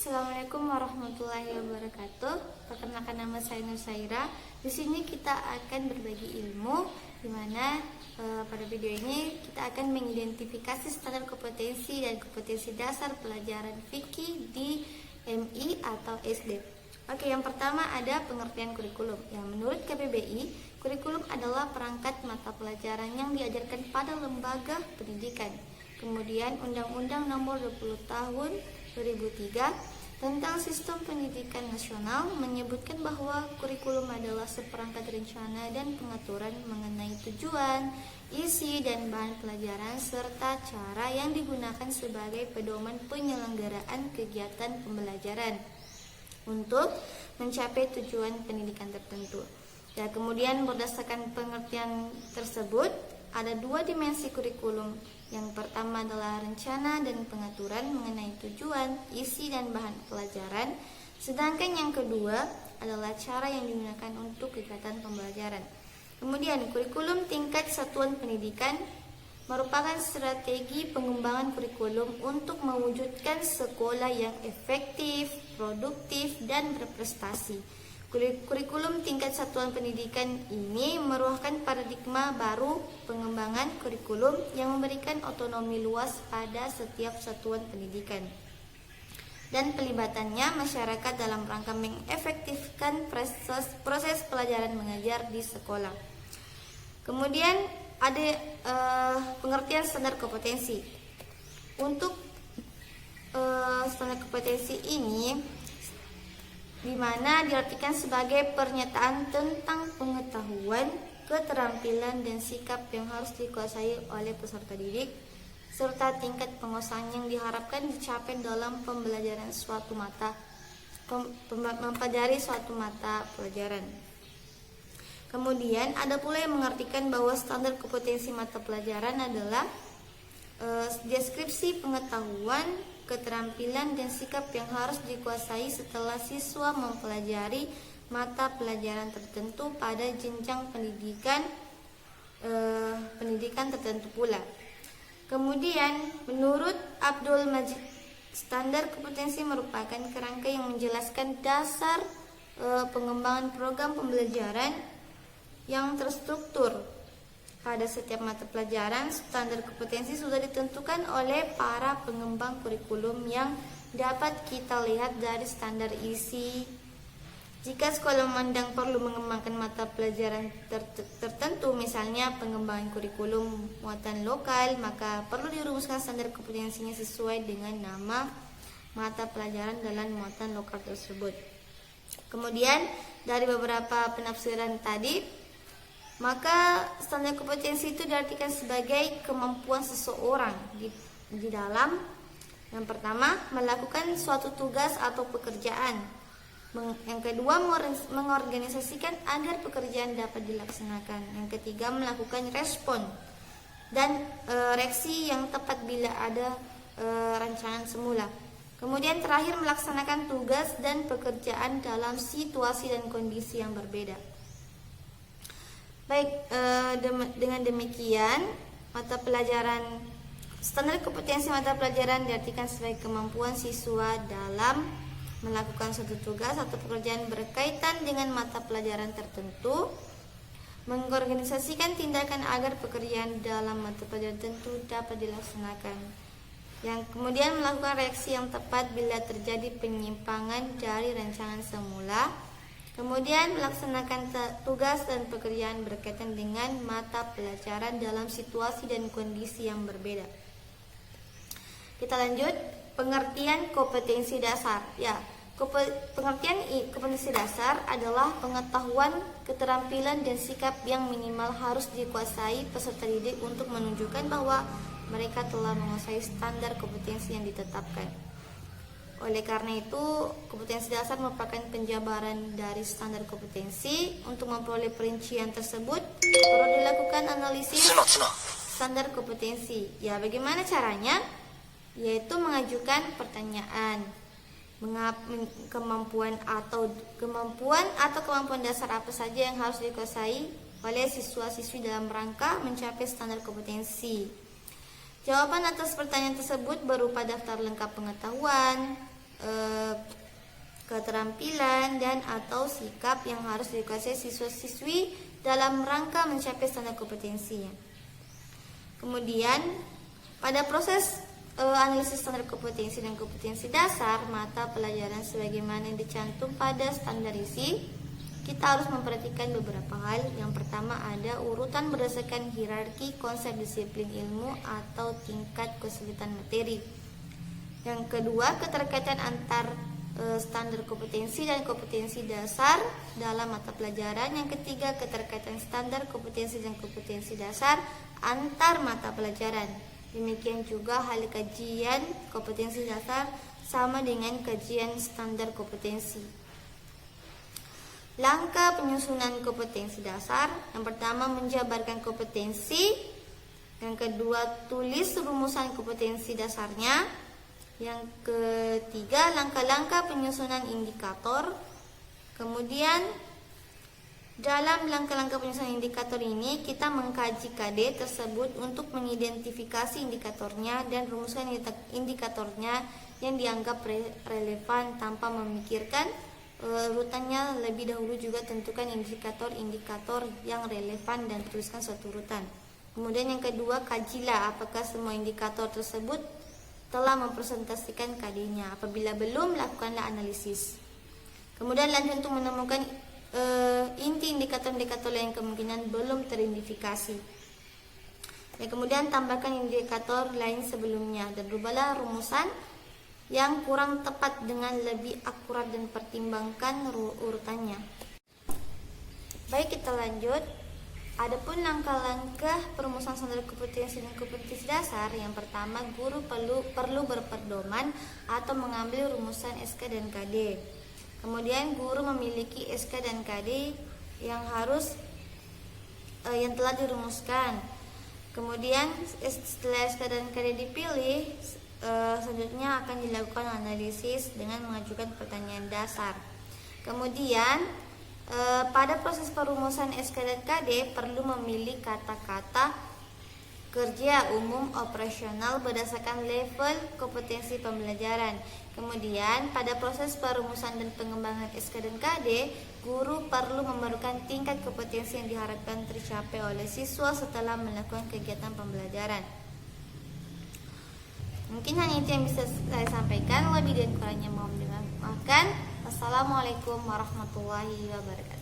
Assalamualaikum warahmatullahi wabarakatuh. Perkenalkan, nama saya Nur Saira. Di sini kita akan berbagi ilmu, di mana pada video ini kita akan mengidentifikasi standar kompetensi dan kompetensi dasar pelajaran fikih di MI atau SD. Oke, yang pertama ada pengertian kurikulum. Yang menurut KBBI, kurikulum adalah perangkat mata pelajaran yang diajarkan pada lembaga pendidikan. Kemudian Undang-Undang Nomor 20 Tahun 2003 tentang Sistem Pendidikan Nasional menyebutkan bahwa kurikulum adalah seperangkat rencana dan pengaturan mengenai tujuan, isi, dan bahan pelajaran serta cara yang digunakan sebagai pedoman penyelenggaraan kegiatan pembelajaran untuk mencapai tujuan pendidikan tertentu. Ya, kemudian berdasarkan pengertian tersebut, ada dua dimensi kurikulum. Yang pertama adalah rencana dan pengaturan mengenai tujuan, isi, dan bahan pelajaran. Sedangkan yang kedua adalah cara yang digunakan untuk kegiatan pembelajaran. Kemudian kurikulum tingkat satuan pendidikan merupakan strategi pengembangan kurikulum untuk mewujudkan sekolah yang efektif, produktif, dan berprestasi. Kurikulum tingkat satuan pendidikan ini meruahkan paradigma baru pengembangan kurikulum yang memberikan otonomi luas pada setiap satuan pendidikan dan pelibatannya masyarakat dalam rangka mengefektifkan proses pelajaran mengajar di sekolah. Kemudian ada pengertian standar kompetensi. Untuk standar kompetensi ini di mana diartikan sebagai pernyataan tentang pengetahuan, keterampilan, dan sikap yang harus dikuasai oleh peserta didik serta tingkat penguasaan yang diharapkan dicapai dalam pembelajaran suatu mempelajari suatu mata pelajaran. Kemudian ada pula yang mengartikan bahwa standar kompetensi mata pelajaran adalah deskripsi pengetahuan, keterampilan, dan sikap yang harus dikuasai setelah siswa mempelajari mata pelajaran tertentu pada jenjang pendidikan tertentu pula. Kemudian menurut Abdul Majid, standar kompetensi merupakan kerangka yang menjelaskan dasar pengembangan program pembelajaran yang terstruktur. Pada setiap mata pelajaran, standar kompetensi sudah ditentukan oleh para pengembang kurikulum yang dapat kita lihat dari standar isi. Jika sekolah memandang perlu mengembangkan mata pelajaran tertentu, misalnya pengembangan kurikulum muatan lokal, maka perlu dirumuskan standar kompetensinya sesuai dengan nama mata pelajaran dalam muatan lokal tersebut. Kemudian dari beberapa penafsiran tadi, maka standar kompetensi itu diartikan sebagai kemampuan seseorang di dalam yang pertama melakukan suatu tugas atau pekerjaan, yang kedua mengorganisasikan agar pekerjaan dapat dilaksanakan, yang ketiga melakukan respon dan reaksi yang tepat bila ada rancangan semula, kemudian terakhir melaksanakan tugas dan pekerjaan dalam situasi dan kondisi yang berbeda. Baik, dengan demikian mata pelajaran standar kompetensi mata pelajaran diartikan sebagai kemampuan siswa dalam melakukan suatu tugas atau pekerjaan berkaitan dengan mata pelajaran tertentu, mengorganisasikan tindakan agar pekerjaan dalam mata pelajaran tertentu dapat dilaksanakan, yang kemudian melakukan reaksi yang tepat bila terjadi penyimpangan dari rancangan semula, kemudian melaksanakan tugas dan pekerjaan berkaitan dengan mata pelajaran dalam situasi dan kondisi yang berbeda. Kita lanjut, pengertian kompetensi dasar. Ya, pengertian kompetensi dasar adalah pengetahuan, keterampilan, dan sikap yang minimal harus dikuasai peserta didik untuk menunjukkan bahwa mereka telah menguasai standar kompetensi yang ditetapkan. Oleh karena itu, kompetensi dasar merupakan penjabaran dari standar kompetensi. Untuk memperoleh perincian tersebut, perlu dilakukan analisis standar kompetensi. Ya, bagaimana caranya? Yaitu mengajukan pertanyaan. Kemampuan atau kemampuan dasar apa saja yang harus dikuasai oleh siswa-siswi dalam rangka mencapai standar kompetensi. Jawaban atas pertanyaan tersebut berupa daftar lengkap pengetahuan, keterampilan dan atau sikap yang harus dikuasai siswa-siswi dalam rangka mencapai standar kompetensinya. Kemudian pada proses analisis standar kompetensi dan kompetensi dasar mata pelajaran sebagaimana yang dicantum pada standar isi, kita harus memperhatikan beberapa hal. Yang pertama ada urutan berdasarkan hierarki konsep disiplin ilmu atau tingkat kesulitan materi. Yang kedua, keterkaitan antar standar kompetensi dan kompetensi dasar dalam mata pelajaran. Yang ketiga, keterkaitan standar kompetensi dan kompetensi dasar antar mata pelajaran. Demikian juga hal kajian kompetensi dasar sama dengan kajian standar kompetensi. Langkah penyusunan kompetensi dasar. Yang pertama, menjabarkan kompetensi. Yang kedua, tulis rumusan kompetensi dasarnya. Yang ketiga, langkah-langkah penyusunan indikator. Kemudian dalam langkah-langkah penyusunan indikator ini kita mengkaji KD tersebut untuk mengidentifikasi indikatornya dan rumuskan indikatornya yang dianggap relevan tanpa memikirkan urutannya lebih dahulu. Juga tentukan indikator-indikator yang relevan dan tuliskan suatu urutan. Kemudian yang kedua, kajilah apakah semua indikator tersebut telah mempresentasikan KD-nya. Apabila belum, lakukanlah analisis. Kemudian lanjut untuk menemukan inti indikator-indikator yang kemungkinan belum teridentifikasi. Dan kemudian tambahkan indikator lain sebelumnya dan rubahlah rumusan yang kurang tepat dengan lebih akurat dan pertimbangkan urutannya. Baik, kita lanjut. Adapun langkah-langkah perumusan standar kompetensi dan kompetensi dasar, yang pertama, guru perlu berpedoman atau mengambil rumusan SK dan KD. Kemudian guru memiliki SK dan KD yang telah dirumuskan. Kemudian setelah SK dan KD dipilih, selanjutnya akan dilakukan analisis dengan mengajukan pertanyaan dasar. Kemudian pada proses perumusan SK dan KD perlu memilih kata-kata kerja umum operasional berdasarkan level kompetensi pembelajaran. Kemudian pada proses perumusan dan pengembangan SK dan KD, guru perlu memerlukan tingkat kompetensi yang diharapkan tercapai oleh siswa setelah melakukan kegiatan pembelajaran. Mungkin hanya itu yang bisa saya sampaikan. Lebih dan kurangnya mohon dimaafkan. Assalamualaikum warahmatullahi wabarakatuh.